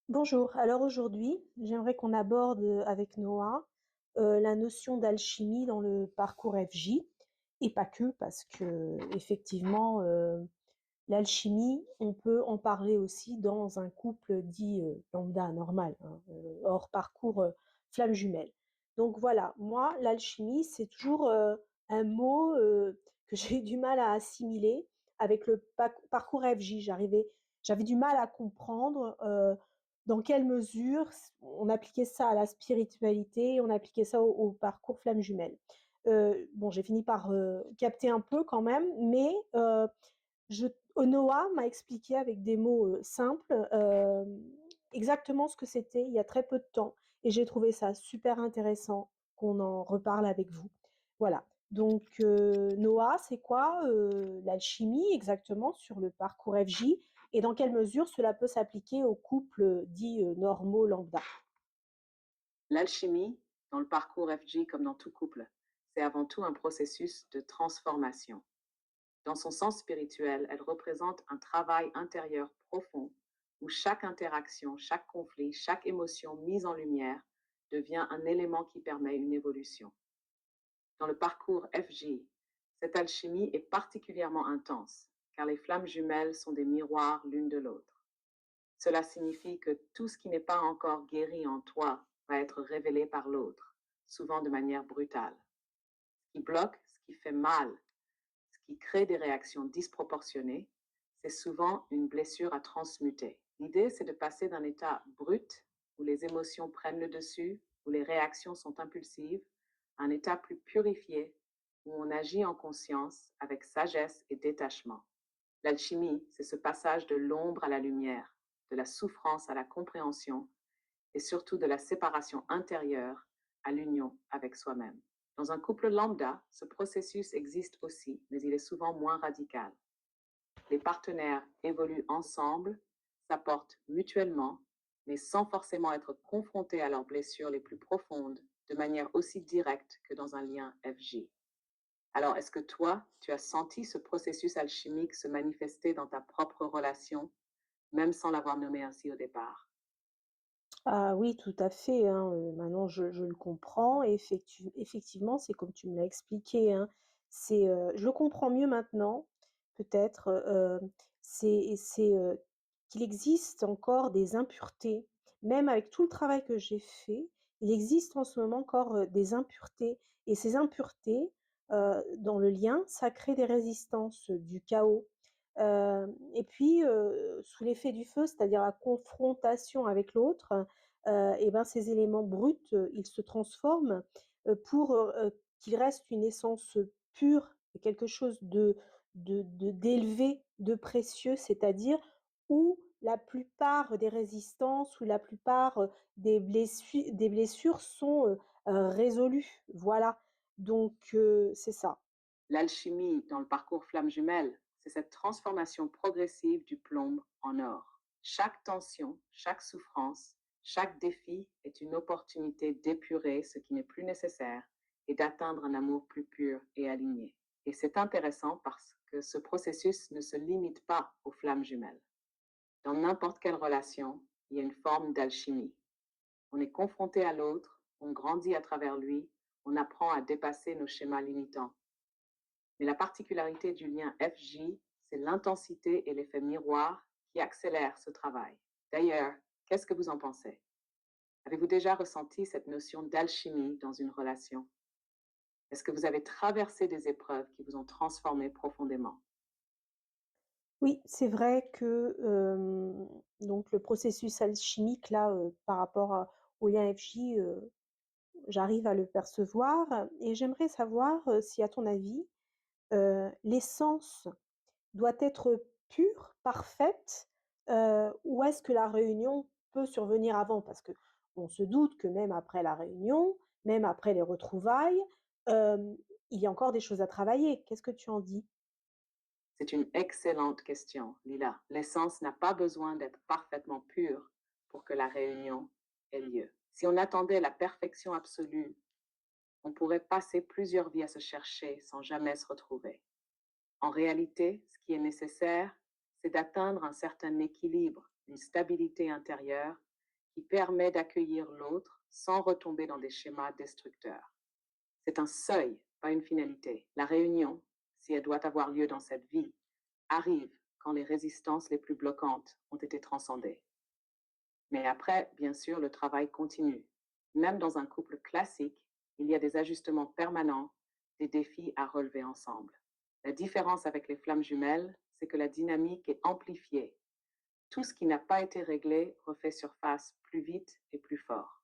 Bonjour, alors aujourd'hui, j'aimerais qu'on aborde avec Noah la notion d'alchimie dans le parcours FJ, et pas que, parce que effectivement, l'alchimie, on peut en parler aussi dans un couple dit lambda, normal, hein, hors parcours flamme jumelle. Donc voilà, moi, l'alchimie, c'est toujours un mot que j'ai eu du mal à assimiler avec le parcours FJ. J'avais du mal à comprendre dans quelle mesure on appliquait ça à la spiritualité, on appliquait ça au parcours flamme jumelle. Bon, j'ai fini par capter un peu quand même, mais je, Noah m'a expliqué avec des mots simples exactement ce que c'était il y a très peu de temps, et j'ai trouvé ça super intéressant qu'on en reparle avec vous. Voilà. Donc Noah, c'est quoi l'alchimie exactement sur le parcours FJ, et dans quelle mesure cela peut s'appliquer aux couples dits normaux lambda? L'alchimie, dans le parcours FG comme dans tout couple, c'est avant tout un processus de transformation. Dans son sens spirituel, elle représente un travail intérieur profond où chaque interaction, chaque conflit, chaque émotion mise en lumière devient un élément qui permet une évolution. Dans le parcours FG, cette alchimie est particulièrement intense car les flammes jumelles sont des miroirs l'une de l'autre. Cela signifie que tout ce qui n'est pas encore guéri en toi va être révélé par l'autre, souvent de manière brutale. Ce qui bloque, ce qui fait mal, ce qui crée des réactions disproportionnées, c'est souvent une blessure à transmuter. L'idée, c'est de passer d'un état brut, où les émotions prennent le dessus, où les réactions sont impulsives, à un état plus purifié, où on agit en conscience, avec sagesse et détachement. L'alchimie, c'est ce passage de l'ombre à la lumière, de la souffrance à la compréhension, et surtout de la séparation intérieure à l'union avec soi-même. Dans un couple lambda, ce processus existe aussi, mais il est souvent moins radical. Les partenaires évoluent ensemble, s'apportent mutuellement, mais sans forcément être confrontés à leurs blessures les plus profondes de manière aussi directe que dans un lien FJ. Alors, est-ce que toi, tu as senti ce processus alchimique se manifester dans ta propre relation, même sans l'avoir nommé ainsi au départ? Ah oui, tout à fait, hein, maintenant je le comprends, et effectivement, c'est comme tu me l'as expliqué, hein. Je le comprends mieux maintenant, peut-être, qu'il existe encore des impuretés. Même avec tout le travail que j'ai fait, il existe en ce moment encore, des impuretés, et ces impuretés, dans le lien, ça crée des résistances, du chaos. Et puis, sous l'effet du feu, c'est-à-dire la confrontation avec l'autre, et ben, ces éléments bruts, ils se transforment pour qu'il reste une essence pure, et quelque chose d'élevé, de précieux, c'est-à-dire où la plupart des résistances, ou la plupart des blessures sont résolues. Voilà. Donc, c'est ça. L'alchimie dans le parcours flamme jumelle, c'est cette transformation progressive du plomb en or. Chaque tension, chaque souffrance, chaque défi est une opportunité d'épurer ce qui n'est plus nécessaire et d'atteindre un amour plus pur et aligné. Et c'est intéressant parce que ce processus ne se limite pas aux flammes jumelles. Dans n'importe quelle relation, il y a une forme d'alchimie. On est confronté à l'autre, on grandit à travers lui, on apprend à dépasser nos schémas limitants. Mais la particularité du lien FJ, c'est l'intensité et l'effet miroir qui accélèrent ce travail. D'ailleurs, qu'est-ce que vous en pensez? Avez-vous déjà ressenti cette notion d'alchimie dans une relation? Est-ce que vous avez traversé des épreuves qui vous ont transformé profondément? Oui, c'est vrai que donc le processus alchimique là, par rapport au lien FJ, j'arrive à le percevoir, et j'aimerais savoir si, à ton avis, l'essence doit être pure, parfaite, ou est-ce que la réunion peut survenir avant? Parce que on se doute que même après la réunion, même après les retrouvailles, euh, il y a encore des choses à travailler. Qu'est-ce que tu en dis? C'est une excellente question, Lila. L'essence n'a pas besoin d'être parfaitement pure pour que la réunion ait lieu. Si on attendait la perfection absolue, on pourrait passer plusieurs vies à se chercher sans jamais se retrouver. En réalité, ce qui est nécessaire, c'est d'atteindre un certain équilibre, une stabilité intérieure qui permet d'accueillir l'autre sans retomber dans des schémas destructeurs. C'est un seuil, pas une finalité. La réunion, si elle doit avoir lieu dans cette vie, arrive quand les résistances les plus bloquantes ont été transcendées. Mais après, bien sûr, le travail continue. Même dans un couple classique, il y a des ajustements permanents, des défis à relever ensemble. La différence avec les flammes jumelles, c'est que la dynamique est amplifiée. Tout ce qui n'a pas été réglé refait surface plus vite et plus fort.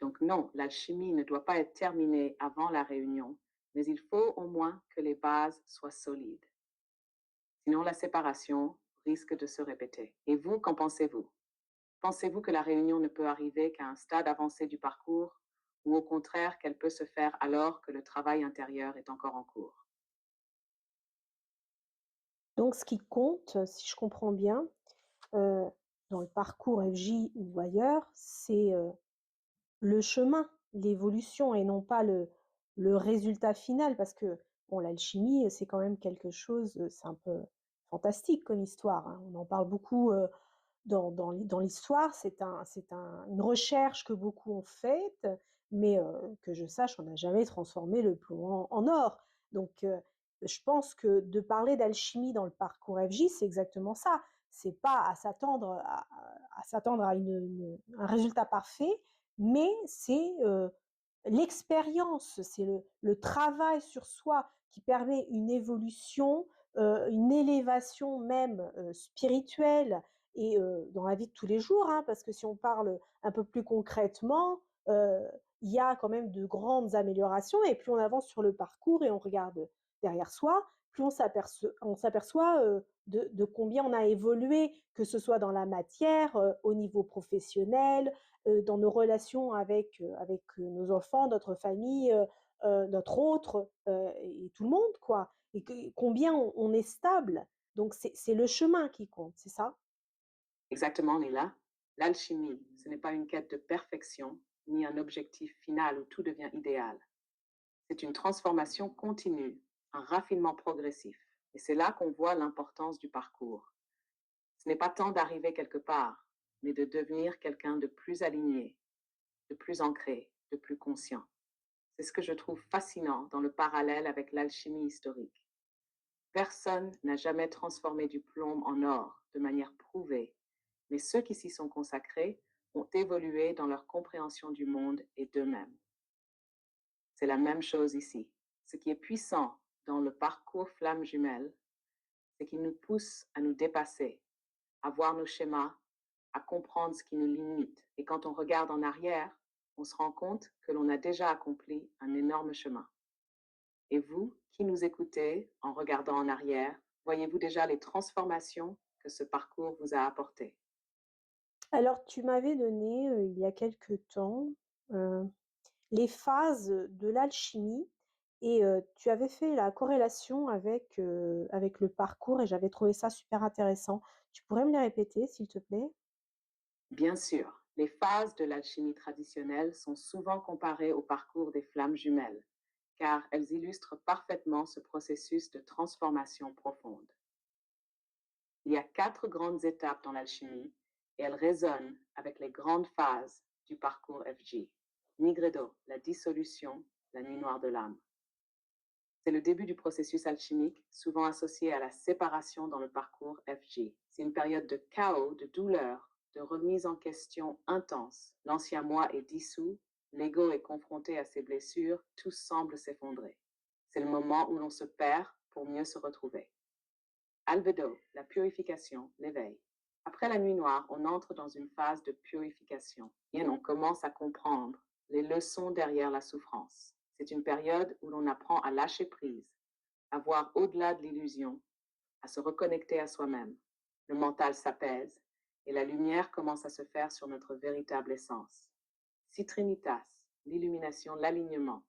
Donc non, l'alchimie ne doit pas être terminée avant la réunion, mais il faut au moins que les bases soient solides. Sinon, la séparation risque de se répéter. Et vous, qu'en pensez-vous? Pensez-vous que la réunion ne peut arriver qu'à un stade avancé du parcours, ou au contraire qu'elle peut se faire alors que le travail intérieur est encore en cours? Donc ce qui compte, si je comprends bien, heu, dans le parcours FJ ou ailleurs, c'est, le chemin, l'évolution et non pas le résultat final parce que, bon, l'alchimie, c'est quand même quelque chose, c'est un peu fantastique comme histoire, hein. On en parle beaucoup, dans l'histoire. C'est une recherche que beaucoup ont faite, mais que je sache, on n'a jamais transformé le plomb en or. Donc je pense que de parler d'alchimie dans le parcours FJ, c'est exactement ça. C'est pas à s'attendre à un résultat parfait, mais c'est, l'expérience, c'est le travail sur soi qui permet une évolution, une élévation même, spirituelle et dans la vie de tous les jours, hein, parce que si on parle un peu plus concrètement, il y a quand même de grandes améliorations et plus on avance sur le parcours et on regarde derrière soi, plus on s'aperçoit, de combien on a évolué, que ce soit dans la matière, au niveau professionnel, dans nos relations avec nos enfants, notre famille, notre autre, et tout le monde, quoi. Et combien on est stable. Donc, c'est le chemin qui compte, c'est ça? Exactement, Lila. L'alchimie, ce n'est pas une quête de perfection, ni un objectif final où tout devient idéal. C'est une transformation continue, un raffinement progressif. Et c'est là qu'on voit l'importance du parcours. Ce n'est pas tant d'arriver quelque part, mais de devenir quelqu'un de plus aligné, de plus ancré, de plus conscient. C'est ce que je trouve fascinant dans le parallèle avec l'alchimie historique. Personne n'a jamais transformé du plomb en or de manière prouvée, mais ceux qui s'y sont consacrés ont évolué dans leur compréhension du monde et d'eux-mêmes. C'est la même chose ici. Ce qui est puissant dans le parcours flamme jumelle, c'est qu'il nous pousse à nous dépasser, à voir nos schémas, à comprendre ce qui nous limite. Et quand on regarde en arrière, on se rend compte que l'on a déjà accompli un énorme chemin. Et vous, qui nous écoutez en regardant en arrière, voyez-vous déjà les transformations que ce parcours vous a apportées? Alors, tu m'avais donné, il y a quelque temps, heu, les phases de l'alchimie et tu avais fait la corrélation avec le parcours et j'avais trouvé ça super intéressant. Tu pourrais me les répéter, s'il te plaît? Bien sûr, les phases de l'alchimie traditionnelle sont souvent comparées au parcours des flammes jumelles, car elles illustrent parfaitement ce processus de transformation profonde. Il y a 4 grandes étapes dans l'alchimie et elles résonnent avec les grandes phases du parcours FG. Nigredo, la dissolution, la nuit noire de l'âme. C'est le début du processus alchimique, souvent associé à la séparation dans le parcours FG. C'est une période de chaos, de douleur, de remise en question intense. L'ancien moi est dissous, l'ego est confronté à ses blessures, tout semble s'effondrer. C'est le moment où l'on se perd pour mieux se retrouver. Albedo, la purification, l'éveil. Après la nuit noire, on entre dans une phase de purification et on commence à comprendre les leçons derrière la souffrance. C'est une période où l'on apprend à lâcher prise, à voir au-delà de l'illusion, à se reconnecter à soi-même. Le mental s'apaise et la lumière commence à se faire sur notre véritable essence. Citrinitas, l'illumination, l'alignement.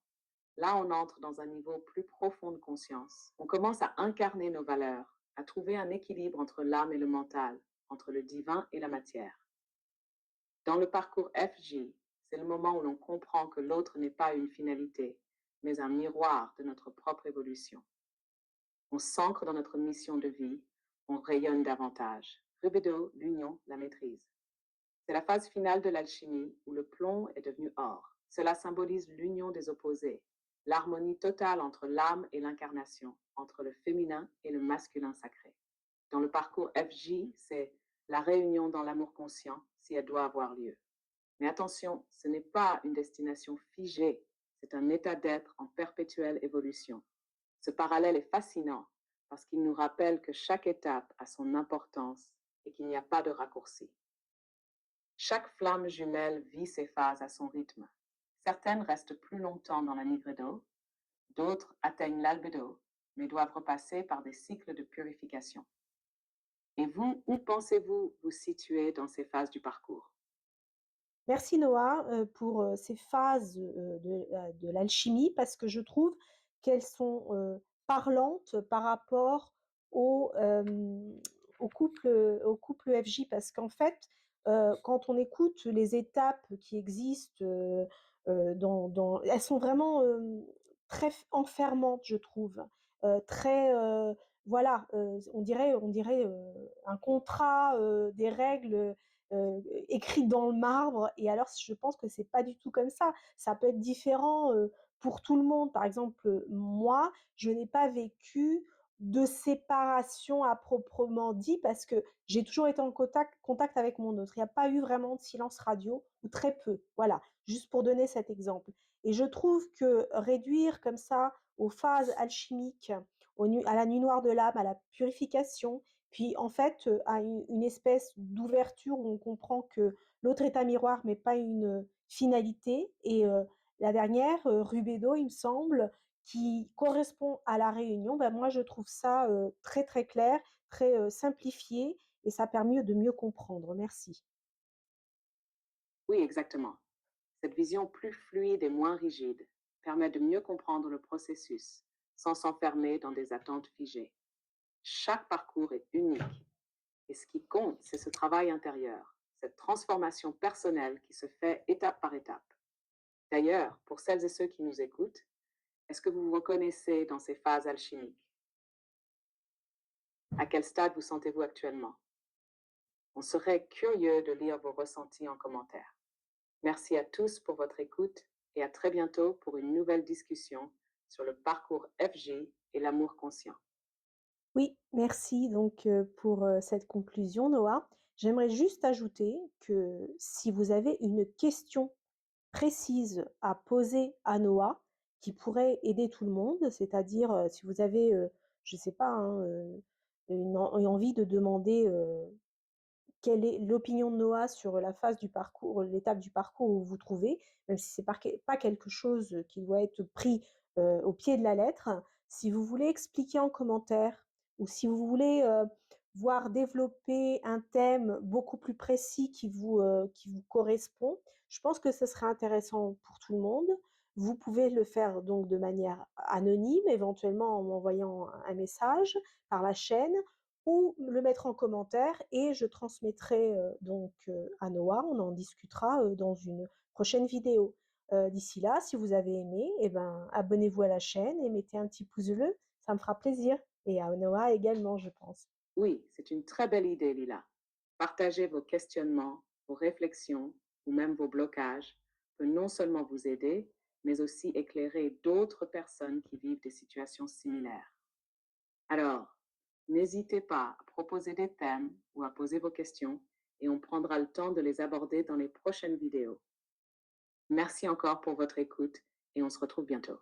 Là, on entre dans un niveau plus profond de conscience. On commence à incarner nos valeurs, à trouver un équilibre entre l'âme et le mental, entre le divin et la matière. Dans le parcours FJ, c'est le moment où l'on comprend que l'autre n'est pas une finalité, mais un miroir de notre propre évolution. On s'ancre dans notre mission de vie, on rayonne davantage. Rubedo, l'union, la maîtrise. C'est la phase finale de l'alchimie où le plomb est devenu or. Cela symbolise l'union des opposés, l'harmonie totale entre l'âme et l'incarnation, entre le féminin et le masculin sacré. Dans le parcours FJ, c'est la réunion dans l'amour conscient si elle doit avoir lieu. Mais attention, ce n'est pas une destination figée, c'est un état d'être en perpétuelle évolution. Ce parallèle est fascinant parce qu'il nous rappelle que chaque étape a son importance et qu'il n'y a pas de raccourci. Chaque flamme jumelle vit ses phases à son rythme. Certaines restent plus longtemps dans la nigredo, d'autres atteignent l'albedo, mais doivent repasser par des cycles de purification. Et vous, où pensez-vous vous situer dans ces phases du parcours? Merci Noah pour ces phases de l'alchimie parce que je trouve qu'elles sont parlantes par rapport au, au couple FJ parce qu'en fait, quand on écoute les étapes qui existent, elles sont vraiment très enfermantes, je trouve. Très, voilà, on dirait un contrat, des règles écrite dans le marbre. Et alors, je pense que c'est pas du tout comme ça. Ça peut être différent pour tout le monde. Par exemple, moi, je n'ai pas vécu de séparation à proprement dit parce que j'ai toujours été en contact avec mon autre. Il n'y a pas eu vraiment de silence radio ou très peu. Voilà, juste pour donner cet exemple. Et je trouve que réduire comme ça aux phases alchimiques, à la nuit noire de l'âme, à la purification, puis en fait, à une espèce d'ouverture où on comprend que l'autre est un miroir, mais pas une finalité. Et la dernière, Rubedo, il me semble, qui correspond à la réunion, ben moi je trouve ça très très clair, très simplifié, et ça permet de mieux comprendre. Merci. Oui, exactement. Cette vision plus fluide et moins rigide permet de mieux comprendre le processus sans s'enfermer dans des attentes figées. Chaque parcours est unique et ce qui compte, c'est ce travail intérieur, cette transformation personnelle qui se fait étape par étape. D'ailleurs, pour celles et ceux qui nous écoutent, est-ce que vous vous reconnaissez dans ces phases alchimiques? À quel stade vous sentez-vous actuellement? On serait curieux de lire vos ressentis en commentaire. Merci à tous pour votre écoute et à très bientôt pour une nouvelle discussion sur le parcours FG et l'amour conscient. Oui, merci donc pour cette conclusion, Noah. J'aimerais juste ajouter que si vous avez une question précise à poser à Noah, qui pourrait aider tout le monde, c'est-à-dire si vous avez, je ne sais pas, hein, une envie de demander quelle est l'opinion de Noah sur la phase du parcours, l'étape du parcours où vous vous trouvez, même si c'est pas quelque chose qui doit être pris au pied de la lettre. Si vous voulez expliquer en commentaire ou si vous voulez voir développer un thème beaucoup plus précis qui vous correspond, je pense que ce serait intéressant pour tout le monde. Vous pouvez le faire donc de manière anonyme, éventuellement en m'envoyant un message par la chaîne, ou le mettre en commentaire et je transmettrai donc à Noah. On en discutera dans une prochaine vidéo. D'ici là, si vous avez aimé, eh ben, abonnez-vous à la chaîne et mettez un petit pouce bleu, ça me fera plaisir. Et à Noah également, je pense. Oui, c'est une très belle idée, Lila. Partager vos questionnements, vos réflexions ou même vos blocages peut non seulement vous aider, mais aussi éclairer d'autres personnes qui vivent des situations similaires. Alors, n'hésitez pas à proposer des thèmes ou à poser vos questions et on prendra le temps de les aborder dans les prochaines vidéos. Merci encore pour votre écoute et on se retrouve bientôt.